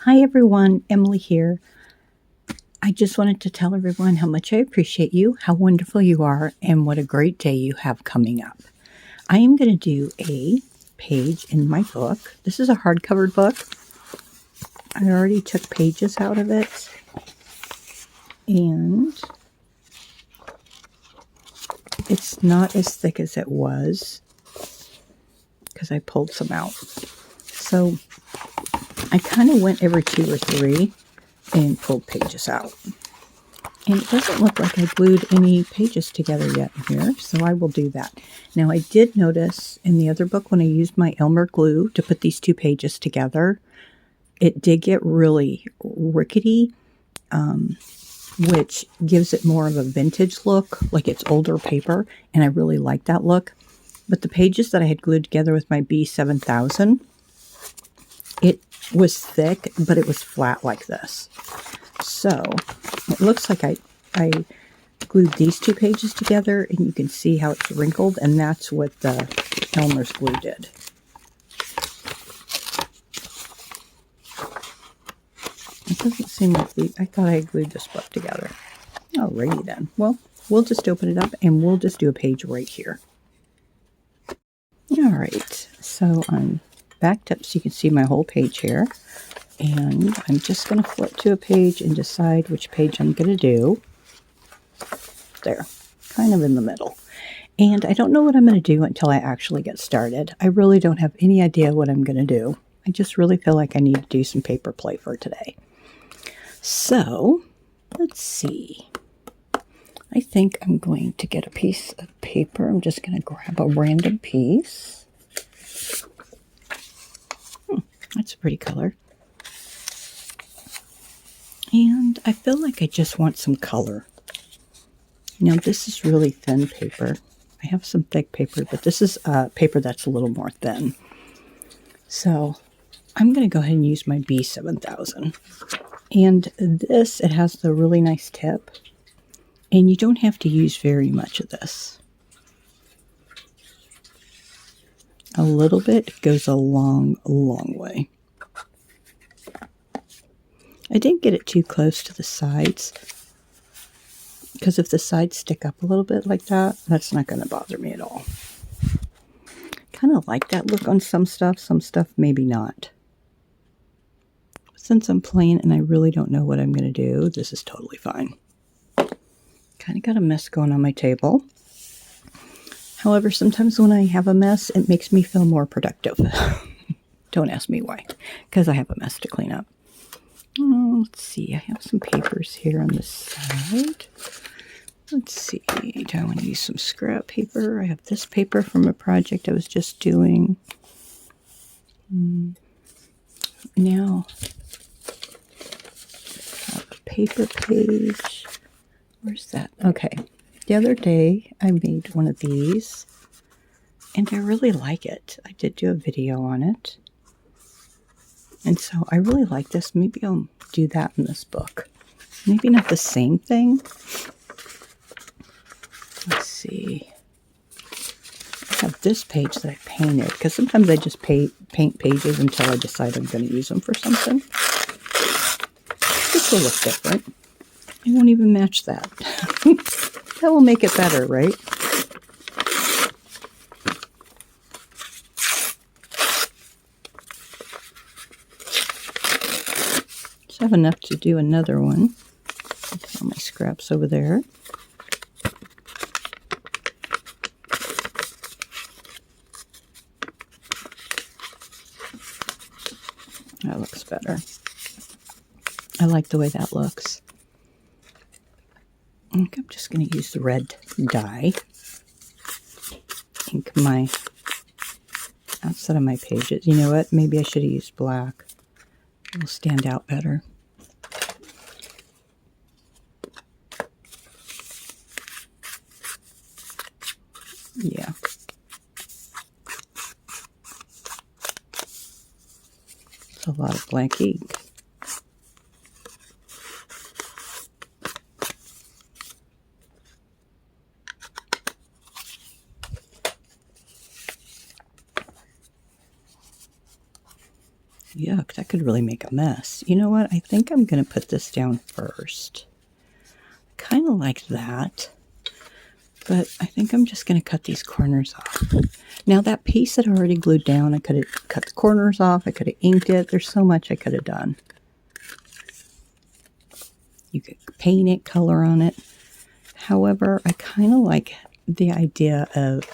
Hi everyone, Emily here. I just wanted to tell everyone how much I appreciate you, how wonderful you are, and what a great day you have coming up. I am going to do a page in my book. This is a hardcover book. I already took pages out of it, and it's not as thick as it was because I pulled some out. So I kind of went every 2 or 3 and pulled pages out. And it doesn't look like I glued any pages together yet in here, so I will do that. Now, I did notice in the other book when I used my Elmer glue to put these 2 pages together, it did get really rickety, which gives it more of a vintage look, like it's older paper, and I really like that look. But the pages that I had glued together with my B7000, it was thick, but it was flat like this. So it looks like I glued these 2 pages together, and you can see how it's wrinkled, and that's what the Elmer's glue did. It doesn't seem like I thought I glued this book together. Alrighty then. Well, we'll just open it up, and we'll just do a page right here. Alright, so I'm backed up so you can see my whole page here. And I'm just going to flip to a page and decide which page I'm going to do. There, kind of in the middle. And I don't know what I'm going to do until I actually get started. I really don't have any idea what I'm going to do. I just really feel like I need to do some paper play for today. So, let's see. I think I'm going to get a piece of paper. I'm just going to grab a random piece. That's a pretty color. And I feel like I just want some color. Now, this is really thin paper. I have some thick paper, but this is paper that's a little more thin. So I'm going to go ahead and use my B7000. And this, it has the really nice tip. And you don't have to use very much of this. A little bit goes a long, long way. I didn't get it too close to the sides, because if the sides stick up a little bit like that, that's not going to bother me at all. Kind of like that look on some stuff maybe not. Since I'm playing and I really don't know what I'm going to do, this is totally fine. Kind of got a mess going on my table. However, sometimes when I have a mess, it makes me feel more productive. Don't ask me why, because I have a mess to clean up. Let's see, I have some papers here on the side. Let's see, do I want to use some scrap paper? I have this paper from a project I was just doing. Now, a paper page. Where's that? Okay, the other day I made one of these, and I really like it. I did do a video on it. And so I really like this. Maybe I'll do that in this book. Maybe not the same thing. Let's see. I have this page that I painted, because sometimes I just paint pages until I decide I'm going to use them for something. This will look different. It won't even match that. That will make it better, right? I have enough to do another one. Put all my scraps over there. That looks better. I like the way that looks. I think I'm just going to use the red dye. Ink my outside of my pages. You know what? Maybe I should have used black. It will stand out better. Yeah. It's a lot of black ink. Yuck, that could really make a mess. You know what? I think I'm going to put this down first. Kind of like that. But I think I'm just going to cut these corners off. Now that piece that I already glued down, I could have cut the corners off. I could have inked it. There's so much I could have done. You could paint it, color on it. However, I kind of like the idea of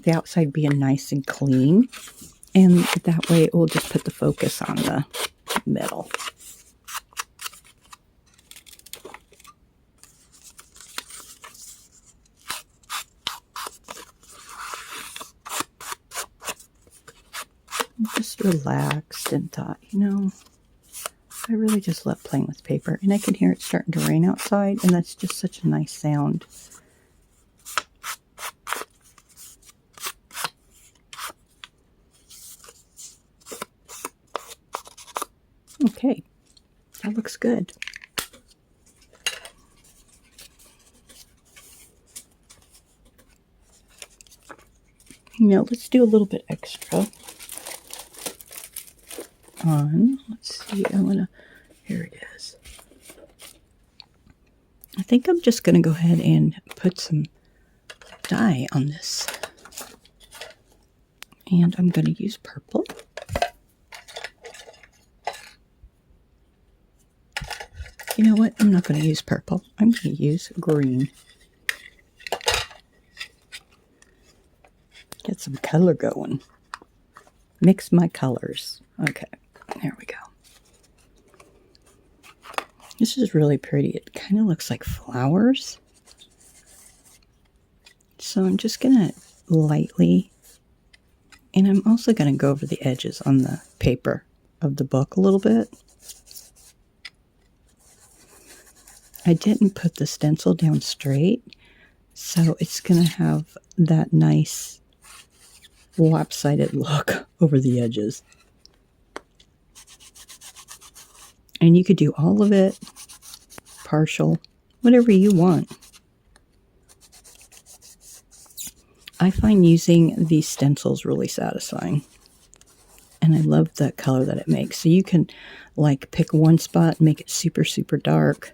the outside being nice and clean. And that way it will just put the focus on the middle. Just relaxed and thought, you know, I really just love playing with paper. And I can hear it starting to rain outside, and that's just such a nice sound. Okay, that looks good. Now let's do a little bit extra on, let's see, here it is. I think I'm just going to go ahead and put some dye on this. And I'm going to use purple. You know what? I'm not going to use purple. I'm going to use green. Get some color going. Mix my colors. Okay, there we go. This is really pretty. It kind of looks like flowers. So I'm just going to lightly, and I'm also going to go over the edges on the paper of the book a little bit. I didn't put the stencil down straight, so it's going to have that nice lopsided look over the edges. And you could do all of it, partial, whatever you want. I find using these stencils really satisfying. And I love the color that it makes. So you can like pick one spot, make it super, super dark,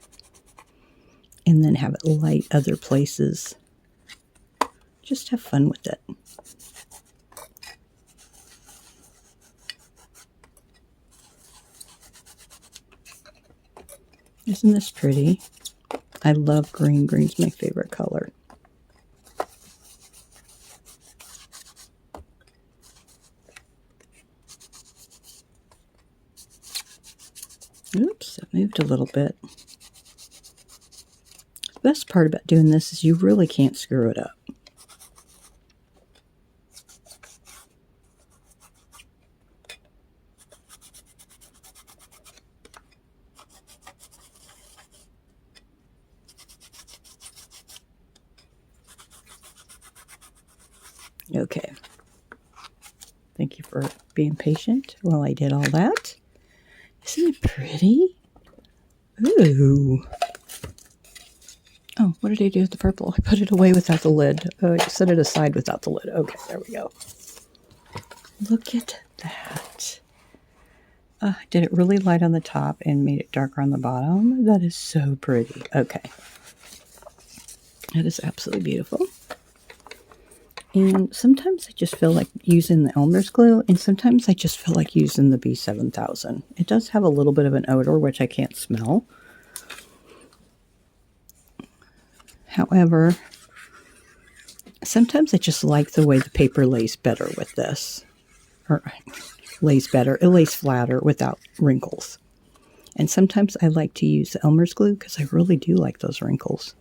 and then have it light other places. Just have fun with it. Isn't this pretty? I love green. Green's my favorite color. Oops, I moved a little bit. The best part about doing this is you really can't screw it up. Okay. Thank you for being patient while I did all that. Isn't it pretty? Ooh. Oh, what did I do with the purple? I put it away without the lid. I set it aside without the lid. Okay, there we go. Look at that. Did it really light on the top and made it darker on the bottom? That is so pretty. Okay. That is absolutely beautiful. And sometimes I just feel like using the Elmer's glue, and sometimes I just feel like using the B7000. It does have a little bit of an odor, which I can't smell. However, sometimes I just like the way the paper lays better with this. Or lays better. It lays flatter without wrinkles. And sometimes I like to use the Elmer's glue because I really do like those wrinkles.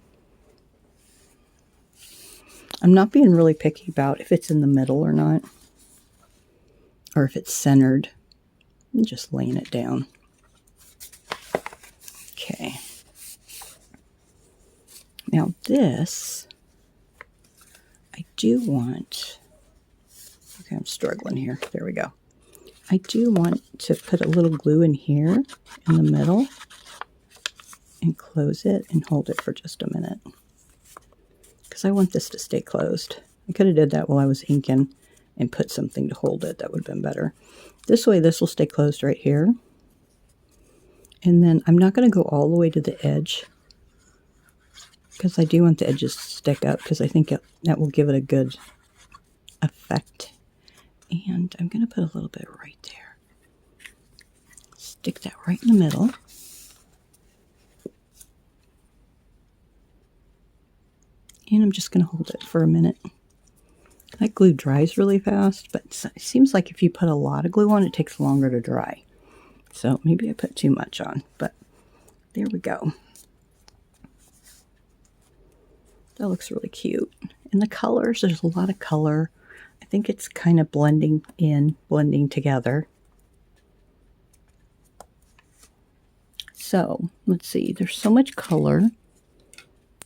I'm not being really picky about if it's in the middle or not, or if it's centered. I'm just laying it down. Okay. Now this, I do want, okay, I'm struggling here. There we go. I do want to put a little glue in here in the middle and close it and hold it for just a minute. Because I want this to stay closed. I could have did that while I was inking and put something to hold it. That would have been better. This way, this will stay closed right here. And then I'm not going to go all the way to the edge because I do want the edges to stick up because I think that will give it a good effect. And I'm going to put a little bit right there. Stick that right in the middle. And I'm just going to hold it for a minute. That glue dries really fast, but it seems like if you put a lot of glue on, it takes longer to dry. So maybe I put too much on, but there we go. That looks really cute. And the colors, there's a lot of color. I think it's kind of blending together. So let's see, there's so much color.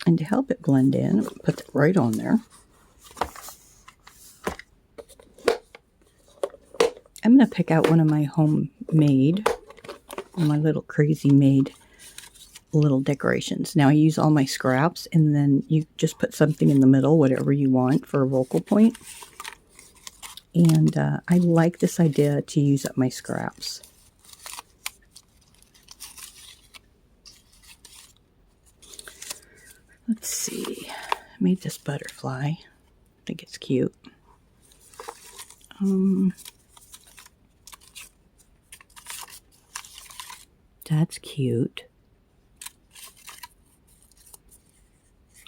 And to help it blend in, I'm going to put that right on there. I'm going to pick out one of my homemade, my little crazy made little decorations. Now I use all my scraps, and then you just put something in the middle, whatever you want for a focal point. And I like this idea to use up my scraps. Let's see. I made this butterfly. I think it's cute. That's cute.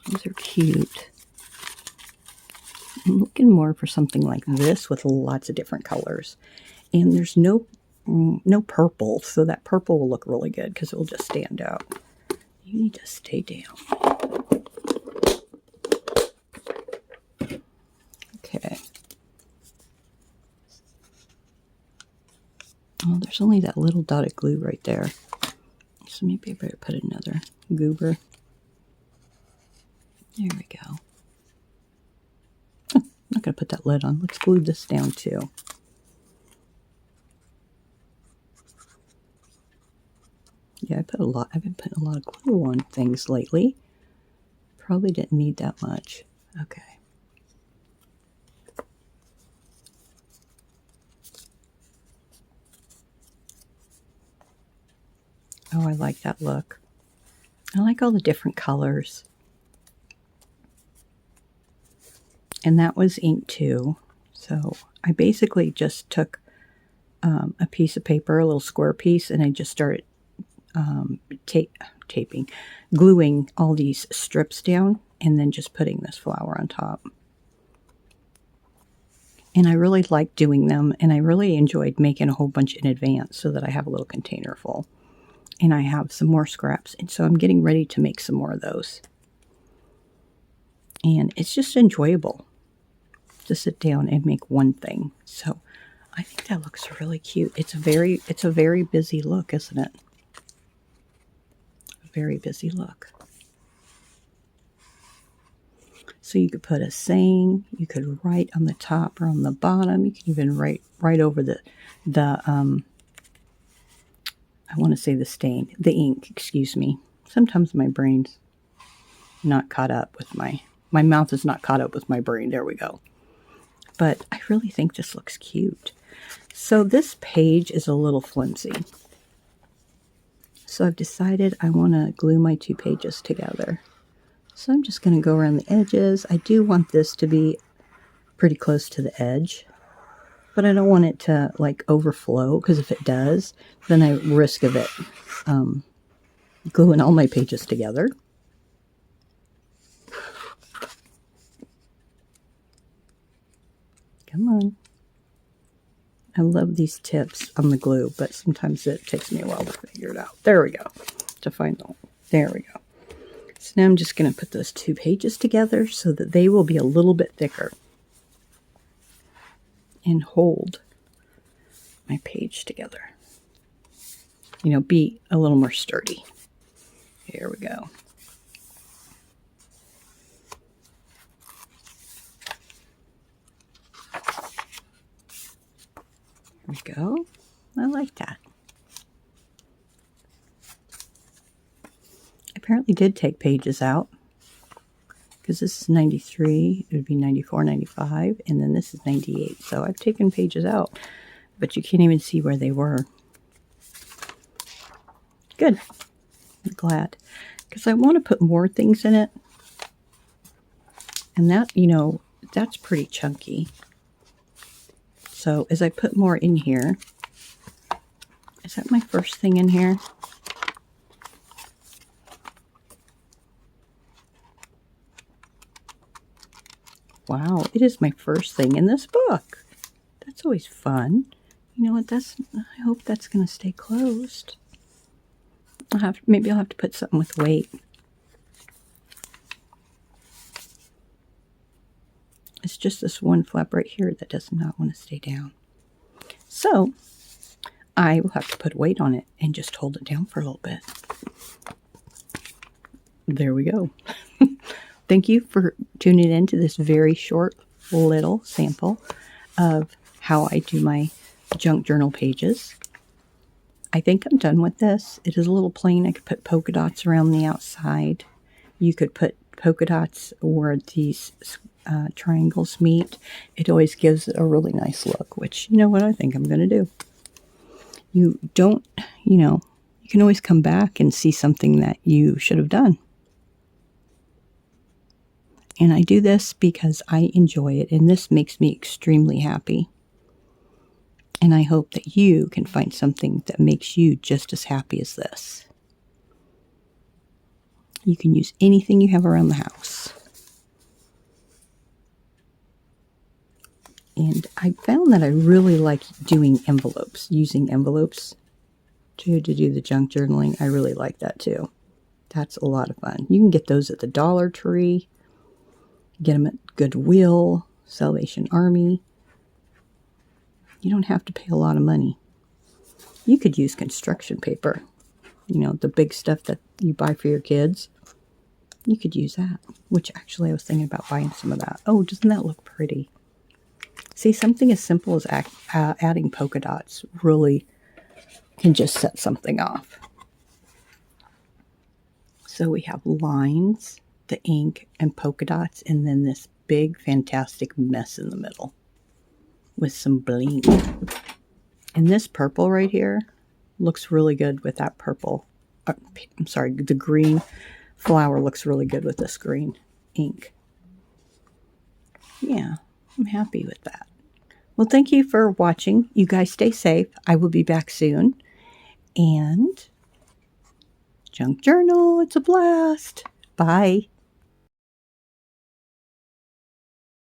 Those are cute. I'm looking more for something like this with lots of different colors. And there's no purple, so that purple will look really good because it will just stand out. You need to stay down. Okay. Oh, there's only that little dot of glue right there. So maybe I better put another goober. There we go. Oh, I'm not going to put that lid on. Let's glue this down too. Yeah, I've been putting a lot of glue on things lately. Probably didn't need that much. Okay. Oh, I like that look. I like all the different colors. And that was ink too. So I basically just took a piece of paper, a little square piece, and I just started gluing all these strips down and then just putting this flower on top. And I really liked doing them, and I really enjoyed making a whole bunch in advance so that I have a little container full. And I have some more scraps, and so I'm getting ready to make some more of those. And it's just enjoyable to sit down and make one thing. So I think that looks really cute. It's a very busy look, isn't it? A very busy look. So you could put a saying, you could write on the top or on the bottom. You can even write right over the I want to say the ink, excuse me. Sometimes my brain's not caught up with my mouth is not caught up with my brain. There we go. But I really think this looks cute. So this page is a little flimsy. So I've decided I want to glue my two pages together. So I'm just going to go around the edges. I do want this to be pretty close to the edge, but I don't want it to like overflow, because if it does, then I risk of it gluing all my pages together. Come on. I love these tips on the glue, but sometimes it takes me a while to figure it out. There we go. To find them. There we go. So now I'm just going to put those two pages together so that they will be a little bit thicker and hold my page together. You know, be a little more sturdy. Here we go. There we go. I like that. I apparently did take pages out because this is 93. It would be 94, 95, and then this is 98. So I've taken pages out, but you can't even see where they were. Good. I'm glad. Because I want to put more things in it. And that, you know, that's pretty chunky. So as I put more in here, is that my first thing in here? Wow, it is my first thing in this book. That's always fun. You know what? I hope that's going to stay closed. Maybe I'll have to put something with weight. It's just this one flap right here that does not want to stay down. So I will have to put weight on it and just hold it down for a little bit. There we go. Thank you for tuning in to this very short little sample of how I do my junk journal pages. I think I'm done with this. It is a little plain. I could put polka dots around the outside. You could put polka dots where these triangles meet. It always gives it a really nice look, which, you know what I think I'm going to do. You don't, you know, you can always come back and see something that you should have done. And I do this because I enjoy it, and this makes me extremely happy. And I hope that you can find something that makes you just as happy as this. You can use anything you have around the house. And I found that I really like doing envelopes, using envelopes to do the junk journaling. I really like that too. That's a lot of fun. You can get those at the Dollar Tree. Get them at Goodwill, Salvation Army. You don't have to pay a lot of money. You could use construction paper. You know, the big stuff that you buy for your kids. You could use that. Which actually I was thinking about buying some of that. Oh, doesn't that look pretty? See, something as simple as adding polka dots really can just set something off. So we have lines, the ink, and polka dots, and then this big, fantastic mess in the middle with some bling. And this purple right here looks really good with that purple. I'm sorry, the green flower looks really good with this green ink. Yeah, I'm happy with that. Well, thank you for watching. You guys stay safe. I will be back soon. And junk journal, it's a blast. Bye.